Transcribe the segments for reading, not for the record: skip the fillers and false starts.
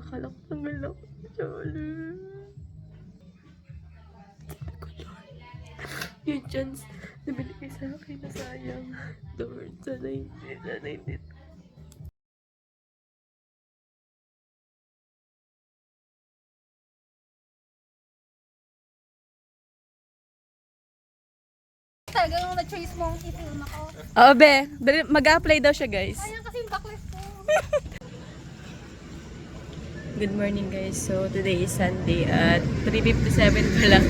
akala ko tanggal ako. Sorry. Sabi ko, Lord, yung chance na binigay sa akin na sayang. Lord, sana hindi. Talaga yung na-choice mo ang i-film ako. Oo, be. Mag-apply daw siya, guys. Ayan kasi yung backlist ko. Good morning, guys. So, today is Sunday at 3:57 pa lang.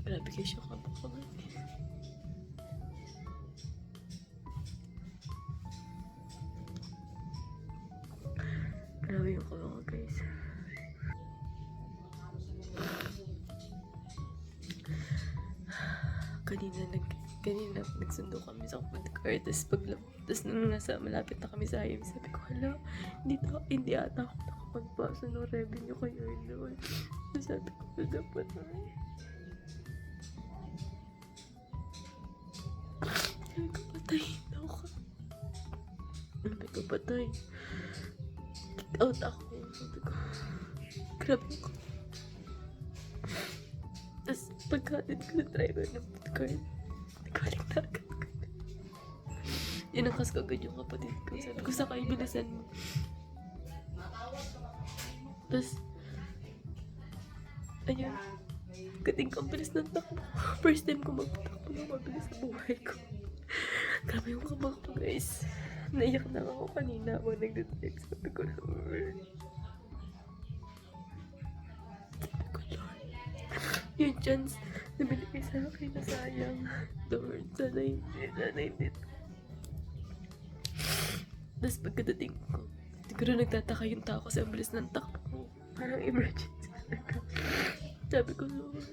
Grabe kayo siya kabakulan. Grabe yung kabakulan, guys. Kanina nagsundo kami sa food court. Tapos nung nasa malapit na kami sa highway, sabi ko, hala, hindi ata ako nakapagpasa ng revenue kay Arnold. Tapos sabi ko, dapat na. Sabi ko, patay na ako. Sabi ko, patay. Kick out ako. Sabi ko, grabe ko. Tapos pagkatid ko ng driver ng food court, nagkalik na agad. Inakas ko agad yung kapatid ko. Sabi ko, sakay, bilisan mo. Tapos, ayun, kating kabilis ng takbo. First time ko magpatakbo ng mabilis sa buhay ko. Grabe yung kabak ko, guys. Naiyak na ako kanina ako nagdadrive. Sabi ko, Lord. Sabi ko, Lord. Yung chance na binigay sa akin na sayang. Lord, sana hindi. Tapos pagkadating ko, siguro nagtataka yung tao kasi ang bilis ng takbo. Parang emergency talaga. Sabi ko, Lord.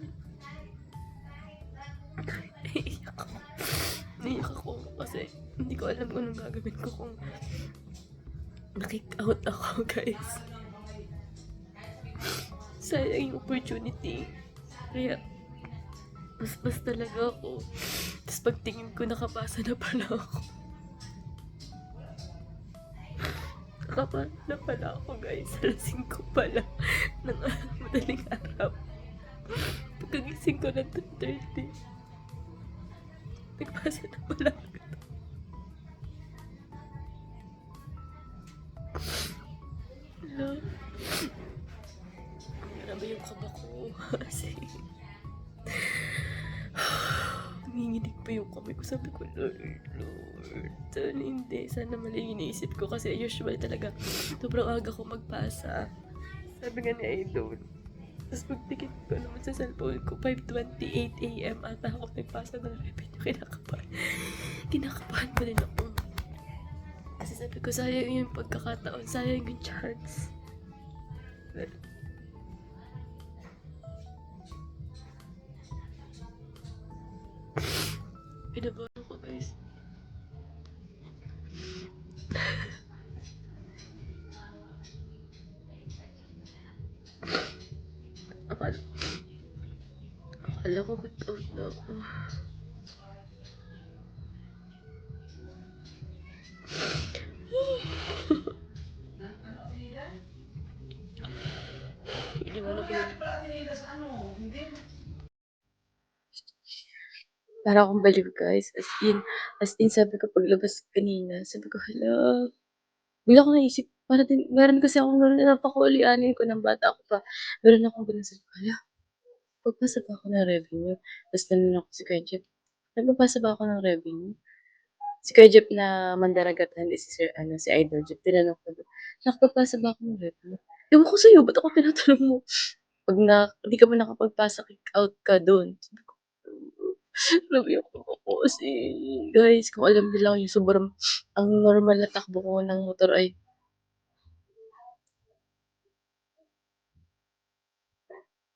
Naiyak ako kasi hindi ko alam kung anong gagawin ko kung na-kick out ako, guys. Sayang yung opportunity. Kaya, basbas talaga ako. Tapos pagtingin ko, nakapasa na pala ako. Nakapasa na pala ako, guys. Alas 5 pala ng madaling araw. Pagkagising ko ng 10:30, nagpasa na pala ako. Hello? Grabe yung kaba ko. Kasi nanginginig pa yung kamay ko. Sabi ko, Lord. Sana hindi. Sana mali yung iniisip ko. Kasi usual talaga, sobrang aga ko magpasa. Sabi nga ni Idol. Tapos pagtikit ko naman sa cellphone ko, 5:28 AM ata ako nagpasa ng revenue. Kinakabahan pa rin ako. Kasi sabi ko, sayang yung pagkakataon. Sayang yung chance. Pinabahan ko, guys. Akala ko good out na ako. Iniwan ako yung... Para akong baliw, guys. As in, sabi ko paglabas kanina, sabi ko, hala. Bigla ko naisip, meron kasi akong gano'n na napakulianin ko ng bata ko pa. Meron akong gano'n, sabi ko, hala, pagpasa ba ako ng revenue? Tapos tanong ako si Kuya Jeff, nagpapasa ba ako ng revenue? Si Kuya Jeff na mandaragatan, si Sir, si Idol Jeff, tinanong ko, nakapagpasa ba ako ng revenue? Ewan ko sa'yo, ba't ako tinatanong mo? Pag hindi ka ba nakapagpasa, kick out ka doon. Sabi ko, grabe ako kasi, guys, kung alam nila yung sobrang, ang normal na takbo ko ng motor ay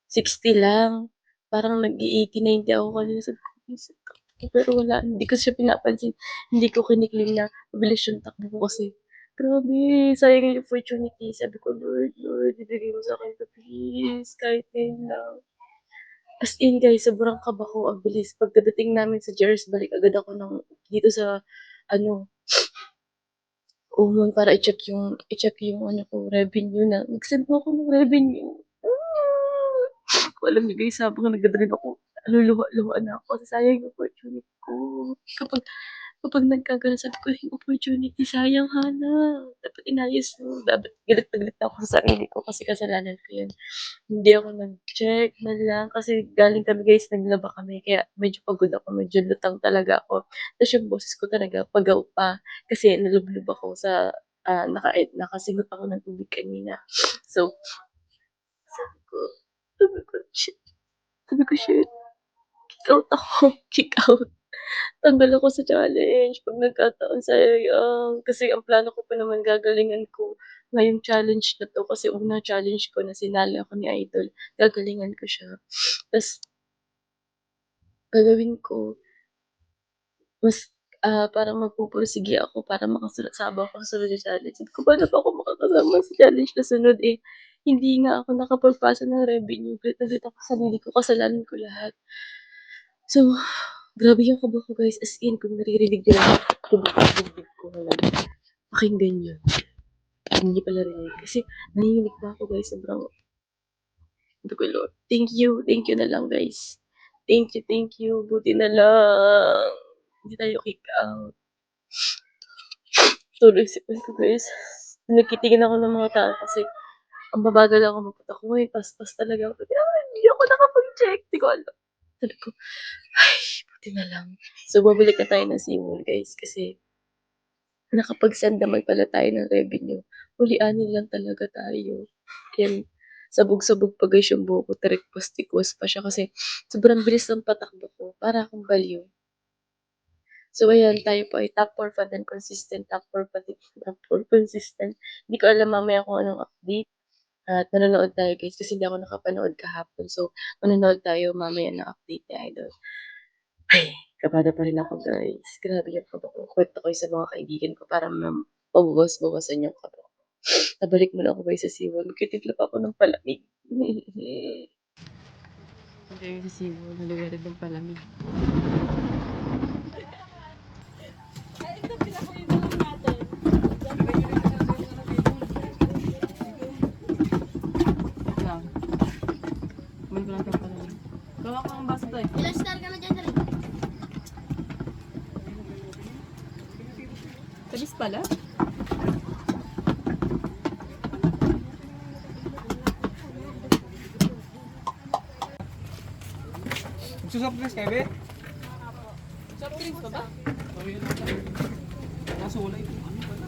60 lang. Parang nag-i-80, 90 ako kanina. Sabi ko, "Isip ko." Pero wala, hindi ko siya pinapansin. Hindi ko kinikling na mabilis yung takbo ko kasi grabe, sayang yung opportunity. Sabi ko, Lord, ibigay mo sa akin to please. Kahit ngayon lang. As in guys, sobrang kaba ko, ang bilis. Pagkadating namin sa Jersey, balik agad ako ng dito sa ano, para i-check yung ano ko, revenue na. Nag-send po ako ng revenue. Alam niyo guys, habang nagdadrive ako, luluha-luha na ako kasi sayang yung opportunity ko. Kapag kapag nagkagano'n sabi ko, "Yung opportunity sayang Hana, dapat inayos mo." Dapat galit na galit ako sa sarili ko kasi kasalanan ko 'yun. Hindi ako nag-check man lang kasi galing kami guys, naglaba kami kaya medyo pagod ako, medyo lutang talaga ako. Ta's yung boses ko talaga pagaw pa kasi nalublob ako sa, nakasigot ako ng tubig kanina. So, sabi ko sabi ko, "Shit." Sabi ko, "Shit, kick out ako, kick out." Tanggal ako sa challenge 'pag nagkataon, sayang. Kasi ang plano ko pa naman gagalingan ko ngayong challenge na 'to kasi unang challenge ko na sinali ako ni Idol, gagalingan ko siya. Ta's gagawin ko mas, parang magpupursige ako para makasunod sabak ako sa sunod na challenge. Sabi ko, paano pa ako makakasama sa challenge na sunod, eh, hindi nga ako nakapagpasa ng revenue. Galit na galit ako sa sarili ko, kasalanan ko lahat. So, grabe yung kaba ko guys, as in kung naririnig niyo lang tugtog ng dibdib ko ngayon, pakinggan niyo. Hindi niyo pala rinig kasi nanginginig pa ako guys, sobrang sabi ko, "Lord, thank you na lang guys. Thank you, buti na lang hindi tayo kick out." Tuloy isipan ko guys, nagtitingin ako ng mga tao kasi ang babagal ako magpunta ko ngayon, paspas talaga ako. Hindi ako nakapag-check, di ko alam. Sabi ko, "Ay, buti na lang." So, babalik na tayo ng Seawall guys kasi nakapag-send naman pala tayo ng revenue. Huli-anin lang talaga tayo. Yan, sabog-sabog pa guys yung buhok ko, tirik-postikos pa siya kasi sobrang bilis ng patakbo ko, para akong baliw. So ayan, tayo po ay top 4 pa din consistent, top 4 consistent. Hindi ko alam mamaya kung anong update at manonood tayo guys kasi hindi ako nakapanood kahapon. So manonood tayo mamaya ng update ni Idol. Ay, kabado pa rin ako guys. Grabe yung kaba ko. Kwento ko sa mga kaibigan ko para mabawas-bawasan yung kaba ko. Nabalik muna ako guys sa Seawall. Magtitiklop ako ng palamig. Hindi sa Seawall, naliwanag ng palamig. Lang. Kumain ko lang ng palamig. Gawa ko ang baso tayo. Ilang star ka na dyan, dali. Talis pala? Magsusap drinks kayo, be? Soft drinks pa ba? Kaso wala ito. Ano pala?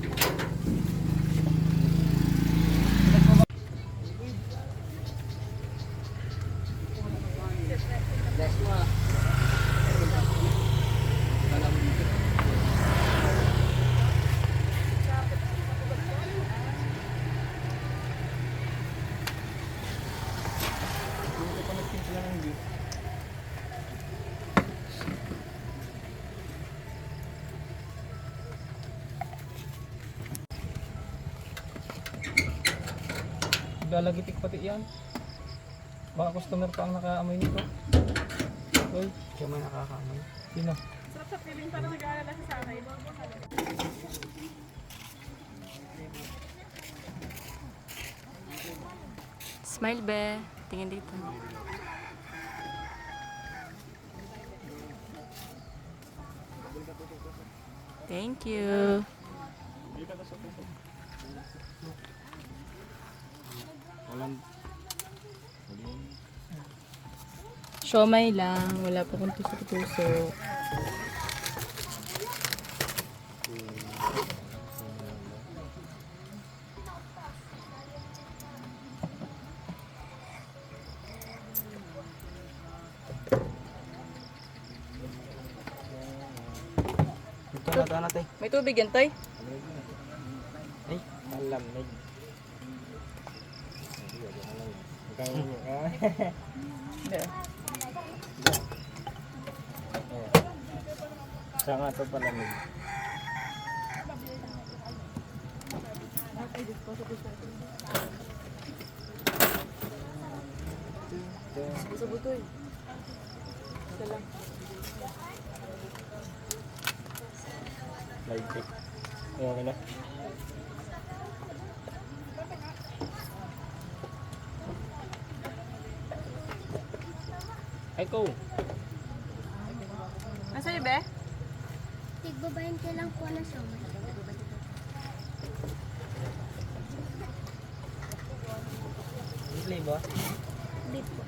Lalagitik pati yan. Baka customer pa ang nakaamoy nito. Uy, siya may nakakaamoy. Sino? Sarap sa feeling parang nag-aalala sa sana. Smile be. Tingin dito. Thank you. Walang... Siomay lang. Wala pa kong tusok-tusok. Ito na natin. May tubig yan, Toy? Ay, malamig. Siya nga ito palamig. Sa butoy. Ito lang. Live check. Okay na. Ay ko. Nasa'yo, be? Tigbabayan ka lang po na siomay. Play ba? Beef po.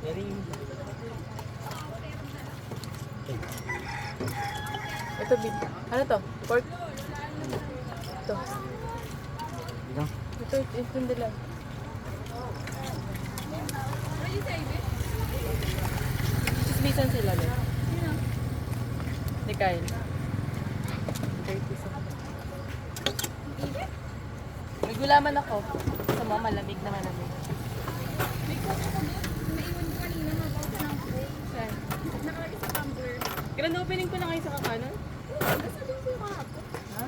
Very. Ito, beef. Ano to? Pork? Ito. Ilang? Ito, hindi lang. Chismisan sila, be. Ni Kyle. 30 sa May gulaman ako. Sa mga malamig na malamig. Saan? Nakalagay sa tumbler. Grand opening ko na kayo sa kakanan? Nasa din po kahapon. Ha?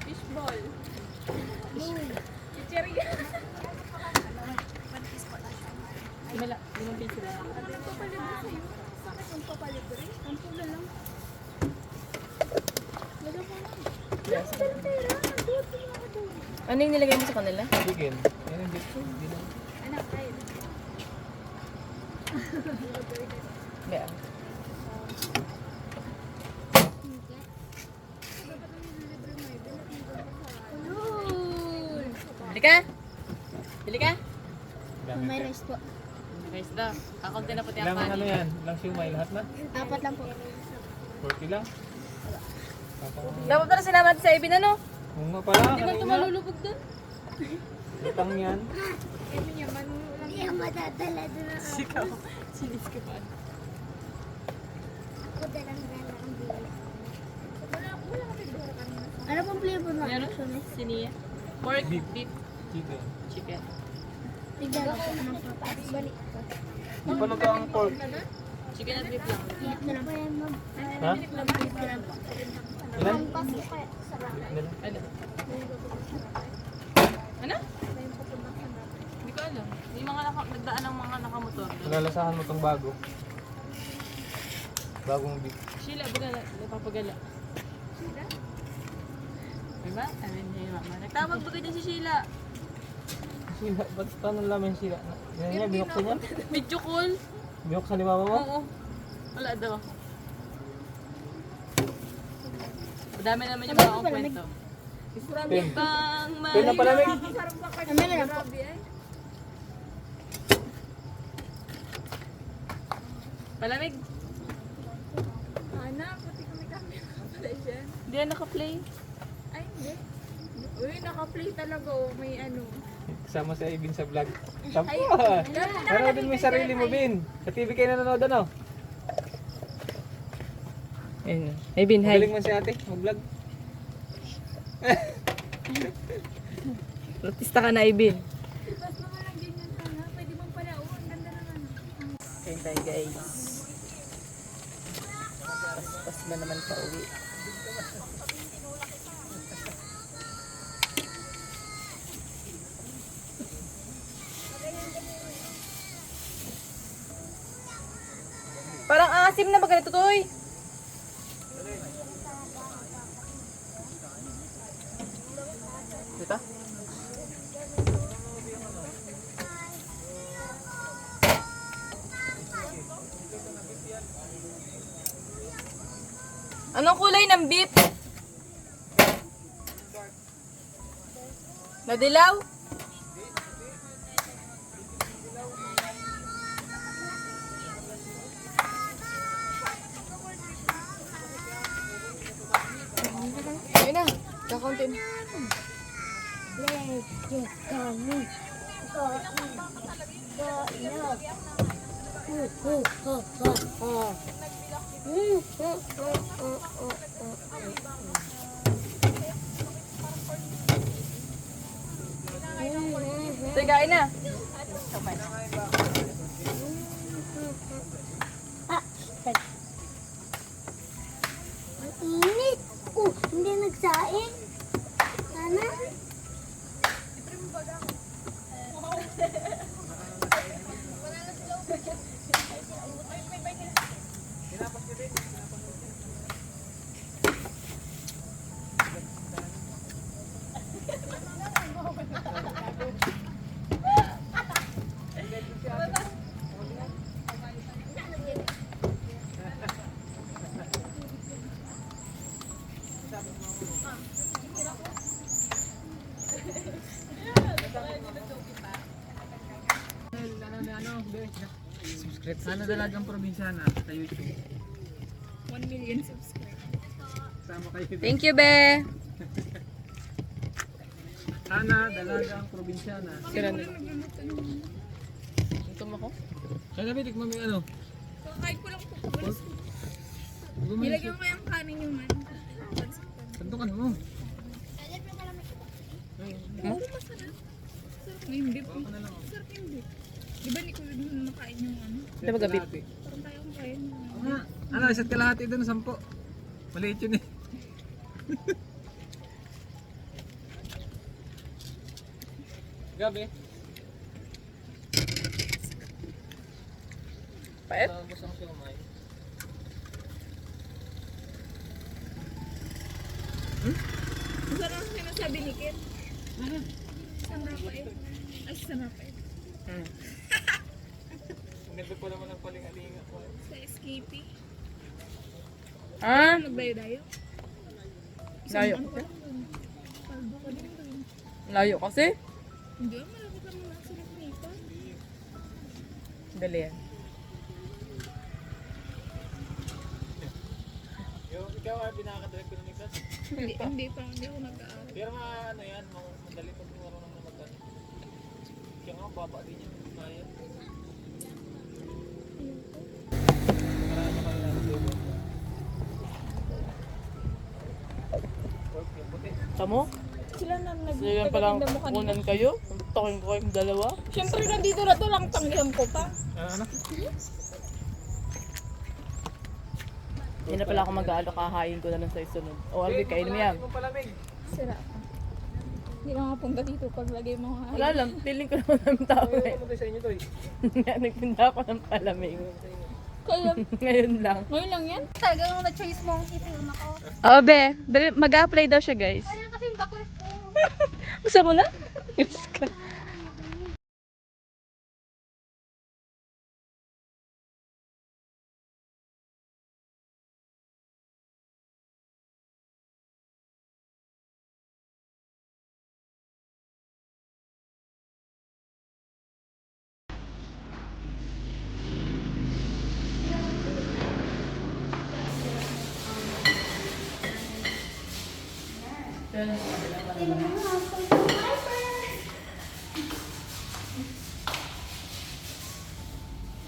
Fishball. Chicheria. Mala, limang piso lang. Sabi yung papalibre sa'yo. Sakit yung papalibre. Ang pula lang. Wala po lang. Yes. Ang pera. Ang duwag ko mga doon. Ano yung nilagay mo sa kanila? Chicken. Yan ang dito. Hindi na. Anak, kayo. Be. Ulul. Bili ka? Bili ka? May rice po. Guys daw. Kakunti na puti ang Ilang ano kanin. yan? Ilang siumay lahat na? 4 lang po. 40 lang? Dapat na sinama natin sa Ibin ano? Kung nga pala, Di ba ito kanina. malulubog doon? Utang yan. Hindi ako madadala doon ako. Sikaw. Sinis ka pa. Ako dalang-dala ang bili. Wala ka pagdura kanina. Ano pong flavor na? Ano? Siniya. Pork, Beef. beef, Chicken. chicken. Tigdala ko ng papas. Balik ko. Di ba nito ang pork? Chicken at beef lang. Ingat na lang po yan, ma'am. Ha? Ingat na lang po. Ilan? Pass ko kaya. Sarap. Ilan? Ano? Ano? Hindi ko alam. Yung mga nagdaan ng mga nakamotor. Malalasahan mo tong bago. Bagong beef. Sheila, bagala. Napapagala. Sheila? Diba? I mean, yung mama. Nagtawag bagay din si Sheila. Sila, ba't paano laman sila? Yan niya, binuksan niya? Medyo cool. Binuksan ni mama mo? Oo. Wala daw. Madami naman yung mga kwento. Pen. Bang Pen na palamig. Ano na lang po? Palamig. Ana, pati kami camera pala dyan. Hindi na naka-play. Ay, hindi. Uy, naka-play talaga oh. May ano. Kasama si Ibin sa vlog. Tampo ah. Nanoodin mo yung sarili mo, Bin. Sa TV kayo nanonood ano? Ayun. Hey Bin, Magaling man si ate, mag-vlog. Artista ka na, Ibin. Bas mga lang ganyan sana. Pwede mong pala. Oh, ang ganda naman. Kain tayo guys. Pas na naman pa uwi. Parang asim na ba ganito, Toy? Dito? Anong kulay ng beef? Nadilaw? Ayun na, kakaunti na. Let's get going. Go, go, no. Sige, kain na. Ang init. Oh, hindi nagsaing. Sana. Subscribe. Sana dalagang probinsyana sa YouTube. 1 million subscribers. Sama kayo. Thank you, be. Sana dalagang probinsyana. Sira na. Gutom ako. Kaya nabi, tikman mo yung ano. Kakain ko lang po. Gumawa Nilagyan ko yung kanin yung man. Santukan mo. Oo, masarap. Sarap na yung beef. Sarap yung beef. Di ba ni Kuya doon nakain yung ano? Di ba gabi? Parang tayo kung kain. Ano, isa't kalahati doon, 10. Maliit yun eh. Gabi. Pait? Gusto ko siya Masarap ang sinasabi ni Kit. San Rafael. Ay, San Rafael. Ang ganda pa naman ng palingalinga ko. Sa SKP. Ah? Nagdayo-dayo. Layo Ano kasi? pa lang doon? Paldo ka din doon. Layo kasi? Hindi, malapit lang naman sa nito. Dali yan. Yung ikaw ay pinakadirektor ko ng class. Hindi ako nag-aaral. Pero ano yan, madali pag marunong na mag-ano. Kaya nga, baba din yung kaya. Marami kayo lang dito. Tamo? Sila na Sige palang nag-taga mo kanina. kunan kayo. Takin ko kayong dalawa. Siyempre, nandito na to lang tanggihan ko pa. Ano? Hindi na pala ako mag-aalo, kakahain ko na lang sa isunod. O, Albi, kain mo yan. Hindi mo palamig. Sira ka. Hindi ka mapunta dito pag lagay mo nga. Wala lang, feeling ko naman ng tao eh. Ano sa inyo to eh? Nagpinda ako ng palamig. Kaya, Ngayon lang. ngayon lang yan? Talagang na-choice mo ang i-film ako. Oo, be. Mag-apply daw siya, guys. Kaya kasi baklas ko. Gusto mo na? Yes ka.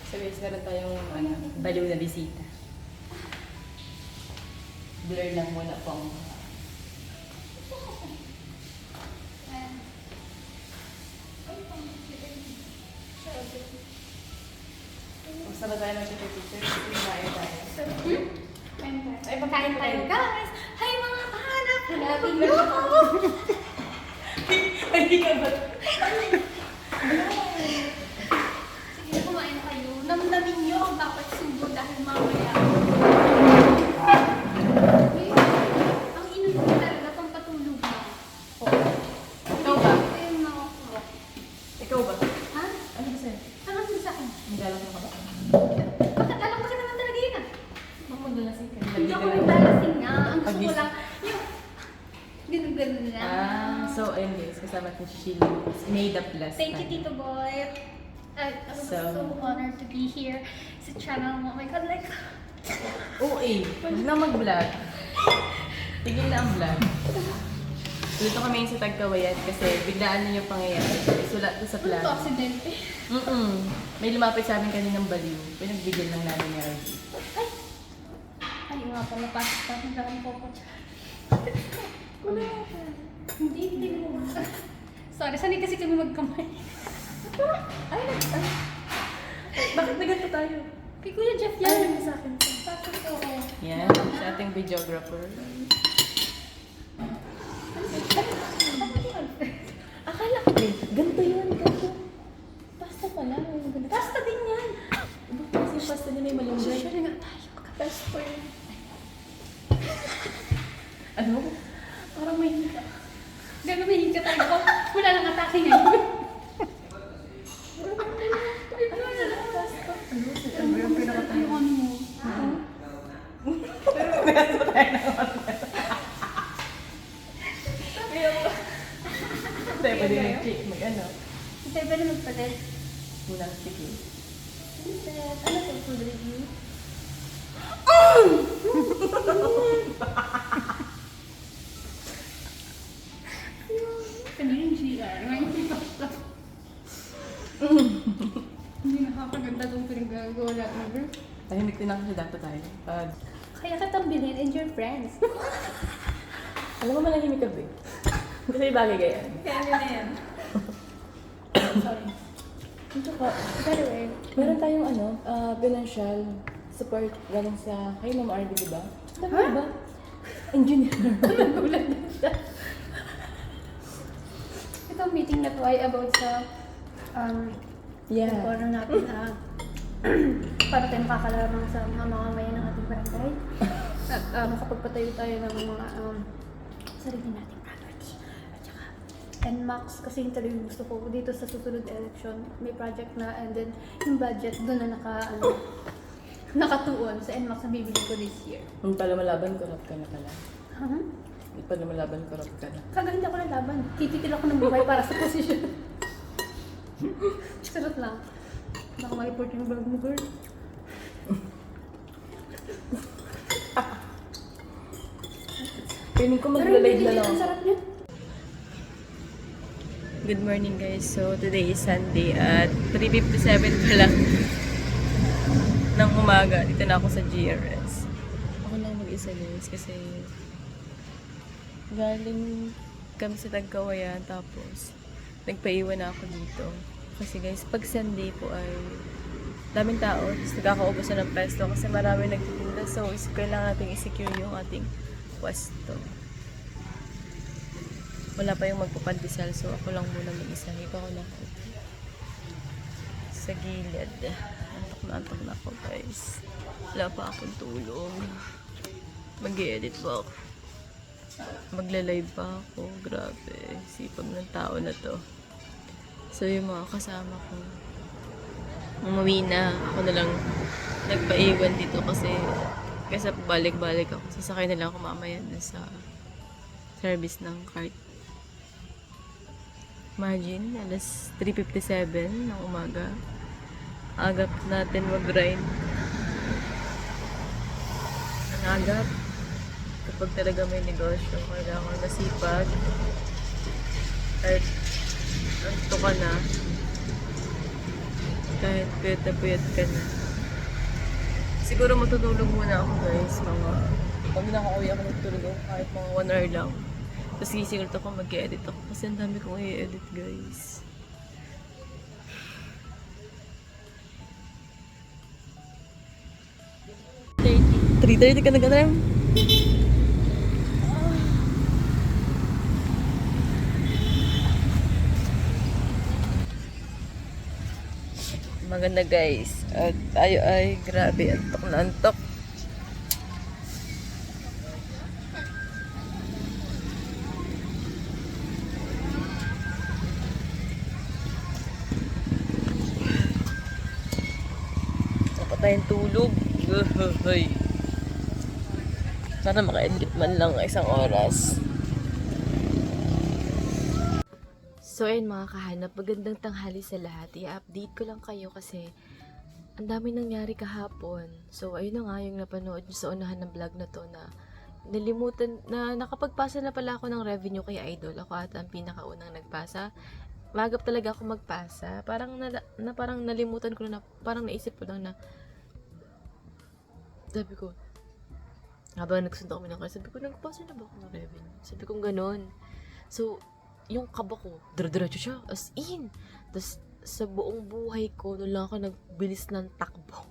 So guys, meron tayong baliw na bisita. Blur lang muna po ang Gusto na tayo ng picture? Kumain tayo. Ay, pagkain tayo, guys! Hi, mga kahanap! Hanapin niyo ako! Hindi ka ba? Sige, kumain na kayo. Namnamin niyo ang dapat subo dahil mamaya. Uy, ang inom ko talaga pampatulog na. Ikaw ba? Ayun na ako. Ikaw ba? Ha? Ano ba sa'yo? Ano sa akin? Ang galang mo ka ba? Bakit alam ko naman talaga yun ah? Huwag maglalasing ka. Hindi ako naglalasing nga. Ang gusto ko Pag-is- lang, yung ganun-ganun lang. So ayun guys, kasama natin si Sheila. Made up last Thank you, time. Tito Boy. I'm So- so honored to be here sa channel mo. Oh my God, like, Oo eh, huwag na mag-vlog. Tigil na ang vlog. Dito kami sa Tagkawayan kasi biglaan na yung pangyayari. Sulat ko sa ano to, plano. aksidente? May lumapit sa amin kaninang baliw. Pinagbigyan lang namin ni RG. Ay, nga pala, pasok pa. Nagkaroon ko po. Hindi mo. Sorry, sanay kasi kami magkamay. Ay, bakit na ganito tayo? Kay Kuya Jeff yan. Sa akin. Pasok ko. Yan, sa ating videographer. Akala ko, ganito yun, ganito. Pasta pala. Basta din yan. Iba kasi yung pasta niya may malunggay. Share nga tayo. Pagka-best friend. Ano? Parang may hika. Gano'n may hika tayo ko. Wala nang atake ngayon. Ano yung pinakatayo? Ano mo? ano? Ito, pwede magpalit. Muna, sige. Ano to, food review? Kanina yung GR. Ngayon yung pasok. Hindi nakakaganda itong pinagagawa natin. Tahimik din ako sa dapat tayo. Kaya katang bilhin and your friends. Alam mo malahimik ka, Big. Kasi may bagay ganyan. Kaya nyo na yan. Sorry. Ito ka, By the way, meron tayong financial support galing sa kay Ma'am RB, di ba? Tama Huh? ba? Engineer. nagulat na siya. Itong meeting na to ay about sa Yeah. kung ano natin para tayo makakalabang sa mga mamamayan ng ating barangay. At makapagpatayo tayo ng mga sarili nating property. At saka, NMAX, kasi yung talagang gusto ko dito sa susunod election, may project na, and then yung budget doon na nakatuon sa NMAX na bibili ko this year. Kung pala malaban, corrupt ka na pala. Huh? Hindi pala malaban, corrupt ka na. Kaya hindi ako nalaban. Titikil ako ng buhay para sa posisyon. Sarot lang. Baka ma-report yung vlog mo, girl. Piling ko Pero magla-live hindi na lang. ang sarap niya. Good morning guys. So today is Sunday at 3:57 pa lang ng umaga. Dito na ako sa GRS. Ako lang mag-isa guys kasi galing kami sa Tagkawayan tapos nagpaiwan na ako dito. Kasi guys, pag Sunday po ay daming tao. Tapos nagkakaubos na ng pesto kasi marami nagtitinda. So kailangan natin i-secure yung ating pwesto. Wala pa yung magpapandesal, so ako lang muna mag-isa. Iba ko lang sa gilid. Antok na ako guys. Wala pa akong tulog. Mag-i-edit pa ako. Magla-live pa ako. Grabe. Sipag ng tao na to. So yung mga kasama ko, umuwi na. Ako na lang nagpaiwan dito kasi balik-balik ako. Sasakay na lang ako mamaya dun sa service ng cart. Imagine, alas 3:57 ng umaga. Agap natin mag-grind. Ang agap. Kapag talaga may negosyo, kailangan masipag. At anto ka na. Kahit puyat na puyat ka na. Siguro matutulog muna ako guys. Pag nakauwi ako matutulog ako kahit mga 1 hour lang. Tapos gising ulit ako mag-edit ako kasi ang dami kong i-edit guys. $3:30 ka nag-alarm? Maganda guys. At tayo ay grabe antok na antok. Dapat tayong tulog. Uhuhuy. Sana maka-edit man lang isang oras. So ayun mga kahanap, magandang tanghali sa lahat. I-update ko lang kayo kasi ang dami nangyari kahapon. So ayun na nga yung napanood nyo sa unahan ng vlog na to na nalimutan na nakapagpasa na pala ako ng revenue kay Idol. Ako ata ang pinakaunang nagpasa. Magap talaga ako magpasa. Parang parang nalimutan ko na, parang naisip ko lang na sabi ko, habang nagsunod kami ng kaya, sabi ko, nagpasa na ba ako ng revenue? Sabi ko, ganun. So, yung kaba ko, dira-diretso siya, as in. Tapos, sa buong buhay ko, noon lang ako nagbilis ng takbo.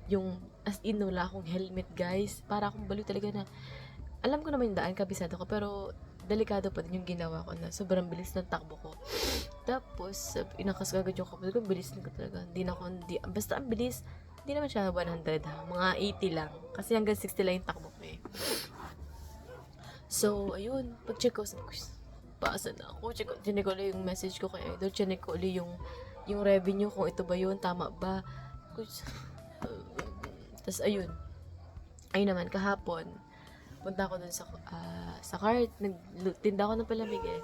Yung, as in, wala akong helmet, guys. Para akong baliw talaga na, alam ko naman yung daan, kabisado ko, pero, delikado pa din yung ginawa ko na sobrang bilis ng takbo ko. Tapos, inakas ko agad yung kapatid ko, bilis ko talaga. Basta ang bilis, hindi naman siya 100 ha. Mga 80 lang. Kasi hanggang 60 lang yung takbo ko eh. So, ayun. Pag-check ko, sabi ko, paasa na ako. Chinek ko ulit yung message ko kay Idol. Chinek ko ulit yung revenue, kung ito ba yun, tama ba. Tapos, ayun. Ayun naman, kahapon, punta ako dun sa cart. Nagtinda ako ng palamig eh.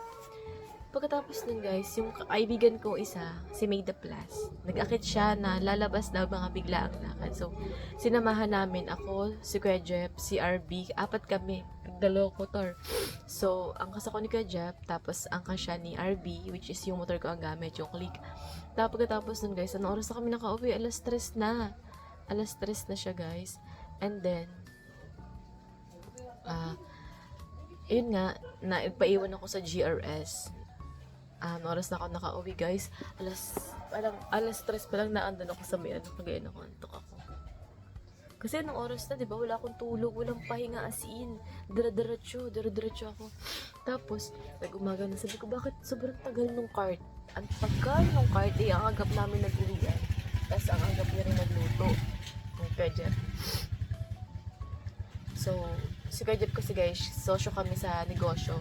Pagkatapos nun guys, yung kaibigan ko isa, si May the Plus, nag-akit siya na lalabas daw mga biglaang lakad. So, sinamahan namin ako, si Kuya Jeff, si RB, apat kami, dalawang motor. So, angkas ako ni Kuya Jeff, tapos angkas siya ni RB, which is yung motor ko ang gamit, yung click. Tapos pagkatapos nun guys, anong oras na kami nakauwi? Alas 3 na. Alas 3 na siya guys. And then, yun nga, nagpaiwan ako sa GRS. Oras na ako nakauwi guys. Alas 3 pa lang naandun ako sa may kagaya na kontok ako. Kasi anong oras na, di ba? Wala akong tulog, walang pahinga as in. Dire-diretso ako. Tapos, nag-umaga na, sabi ko, bakit sobrang tagal nung cart? Ang tagal nung cart, ang agap namin nag-uwian. Tapos, ang agap niya rin nagluto. Ang Kuya. So, si Kuya kasi guys, sosyo kami sa negosyo.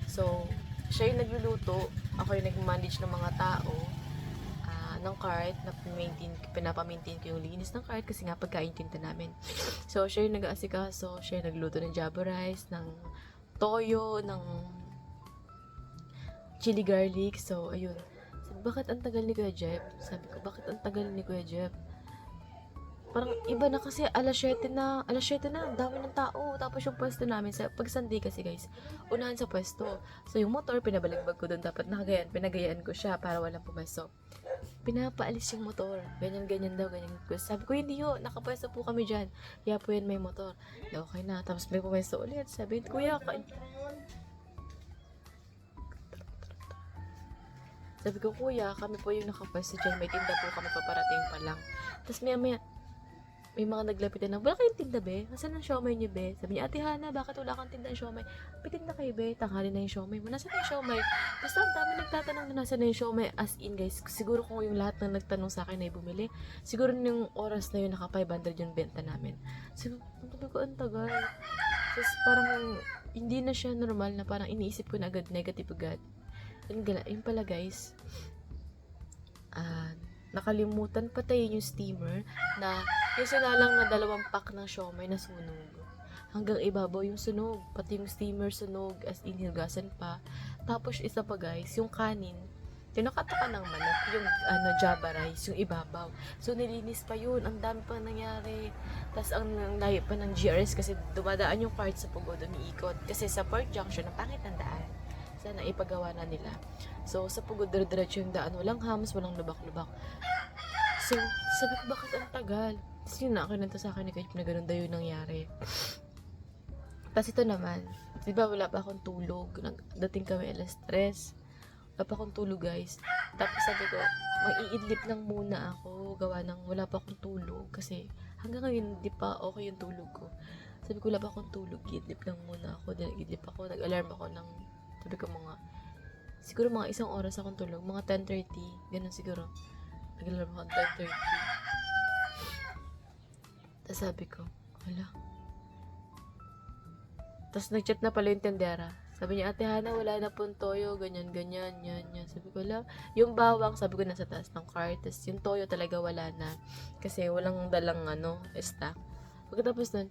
So, siya yung nagluluto, ako yung nag-manage ng mga tao ng cart, na pinapamaintain ko yung linis ng cart kasi nga pagkain tinta namin. So, siya yung nag-aasikaso, siya yung nagluto ng java rice, ng toyo, ng chili garlic. So, ayun. Sabi, bakit ang tagal ni Kuya Jeff? Sabi ko, bakit ang tagal ni Kuya Jeff? Parang iba na kasi alas 7 na, ang dami ng tao. Tapos yung pwesto namin, pag Sunday kasi guys, unahan sa pwesto. So yung motor, pinabaligbag ko doon, dapat pinagayaan ko siya para walang pumesto. Pinapaalis yung motor, ganyan daw. Sabi ko, hindi yun, nakapwesto po kami dyan. Kaya po yan may motor. Okay na, tapos may pumesto ulit. Sabi, kuya, kami po yung nakapwesto dyan, may tinda po kami, paparating pa lang. Tapos maya, may mga naglapitan na, wala kayong tinda, be? Nasaan ang siomay niyo, be? Sabi niya, Ate Hana, bakit wala kang tinda ng siomay? Pitin na kayo, be. Tanghali na yung siomay mo. Nasaan yung siomay? Basta ang dami nagtatanong na nasaan na yung siomay. As in, guys, siguro kung yung lahat ng nagtanong sa akin ay bumili, siguro yung oras na yun, naka 500 yung benta namin. Siguro, ang tagal. Tapos parang, hindi na siya normal na parang iniisip ko na agad, negative agad. Yun pala, guys. Nakalimutan patayin yung steamer na yung sinalang na 2 pack ng siomay na sunog. Hanggang ibabaw yung sunog. Pati yung steamer sunog as in hinugasan pa. Tapos isa pa guys, yung kanin, tinakatakan ng manok, yung java rice, yung ibabaw. So nilinis pa yun. Ang dami pa nangyari. Tapos ang layo pa ng GRS kasi dumadaan yung cart sa Pugod, umiikot. Kasi sa Port Junction, ang pangit ang daan. Sana ipagawa na nila. So, sa Pugod, diretso yung daan. Walang hams, walang lubak-lubak. So, sabi ko, bakit ang tagal? Tapos yun na, kinanta sa akin ni Kate na ganun daw yung nangyari. Tapos ito naman, di ba wala pa akong tulog. Dating kami alas 3. Wala pa akong tulog, guys. Tapos sabi ko, mag-iidlip lang muna ako. Gawa ng wala pa akong tulog. Kasi hanggang ngayon, di pa okay yung tulog ko. Sabi ko, wala pa akong tulog. Iidlip lang muna ako. Nag-idlip ako. Nag-alarm ako ng, sabi ko siguro mga 1 oras akong tulog. Mga 10:30. Ganun siguro. Nag-alarm ako ng 10:30. Tapos sabi ko, hala. Tapos nag-chat na pala yung tendera. Sabi niya, Ate Hana, wala na pong toyo, ganyan. Sabi ko, wala. Yung bawang, sabi ko, nasa taas ng cart. Tapos yung toyo talaga wala na. Kasi walang dalang, stock. Pagkatapos nun,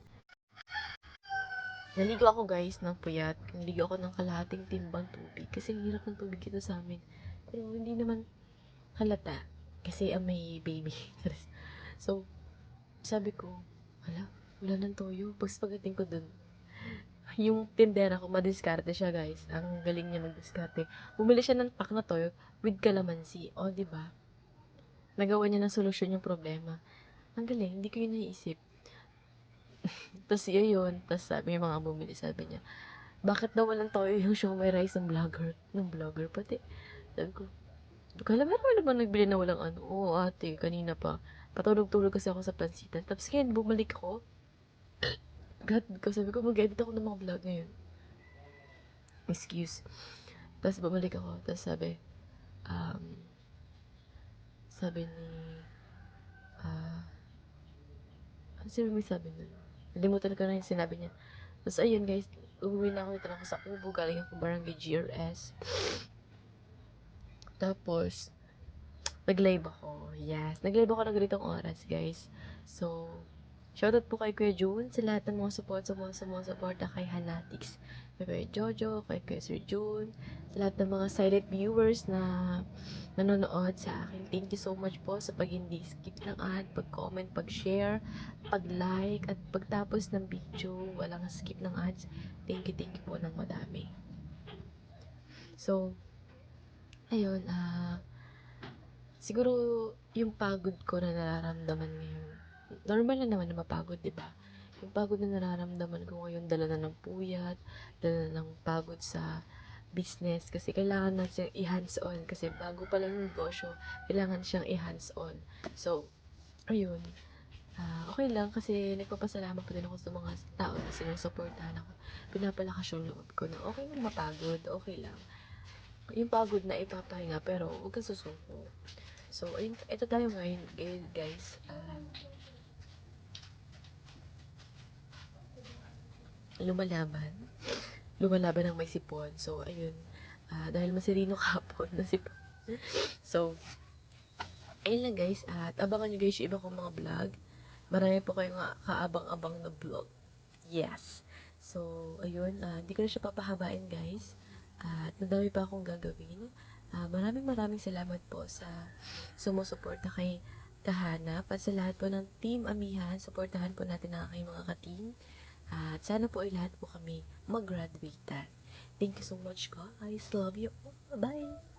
naligo ako guys ng puyat. Naligo ako ng kalahating timbang tubig. Kasi ang hirap ng tubig ito sa amin. Pero hindi naman halata. Kasi may baby. So, sabi ko, wala ng toyo. Pagdating ko dun, yung tindera ko, madiskarte siya guys. Ang galing niya magdiskarte. Bumili siya ng pack na toyo with calamansi. O, diba? Nagawa niya ng solusyon yung problema. Ang galing, hindi ko yun naisip. Tapos yun. Tapos sabi yung mga bumili, sabi niya, bakit daw walang toyo yung siomay rice ng vlogger? Ng vlogger pati. Sabi ko, kala meron ba nagbili na walang ano? Oo ate, kanina pa. Patulog-tulog kasi ako sa pansitan. Tapos ngayon, bumalik ako. God ko, sabi ko, mag-edit ako ng mga vlog ngayon. Excuse. Tapos bumalik ako. Tapos sabi ni, ano sabi may sabi nun? Nalimutan ko na yung sinabi niya. Tapos ayun guys, uuwi na ako dito lang sa Ubo, galing ako barangay GRS. Tapos, nag-live ako. Yes, nag-live ako ng ganitong oras, guys. So, shoutout po kay Kuya June sa lahat ng mga support, sa mga supporta kay Hanatix. kay Kuya Jojo, kay Kuya Sir June, sa lahat ng mga silent viewers na nanonood sa akin. Thank you so much po sa pag hindi skip ng ad, pag-comment, pag-share, pag-like, at pagtapos ng video, walang skip ng ads. Thank you po ng madami. So, ayun, siguro yung pagod ko na nararamdaman ngayon, normal na naman na mapagod, di ba? Yung pagod na nararamdaman ko ngayon, dala na ng puyat, dala na ng pagod sa business, kasi kailangan na siyang i-hands-on, kasi bago pa lang yung negosyo, kailangan siyang i-hands-on. So, ayun, okay lang, kasi nagpapasalamat pa din ako sa mga tao na sinusuportahan ako. Pinapalakas yung loob ko na okay lang mapagod, okay lang. Yung pagod na ipapahinga, pero huwag kang susuko. So, ayun, ito tayo ngayon, guys. Lumalaban. Lumalaban ng may sipon. So, ayun. Dahil masirino kahapon na sipon. So, ayun lang guys. At abangan nyo guys yung iba kong mga vlog. Marami po kayong kaabang-abang na vlog. Yes. So, ayun. Hindi ko na siya papahabain guys. At madami pa akong gagawin. Maraming salamat po sa sumusuporta kay Kahanap at sa lahat po ng Team Amihan. Suportahan po natin ang aking mga ka-team. At sana po ay lahat po kami mag-graduate. Thank you so much guys. Love you all. Bye!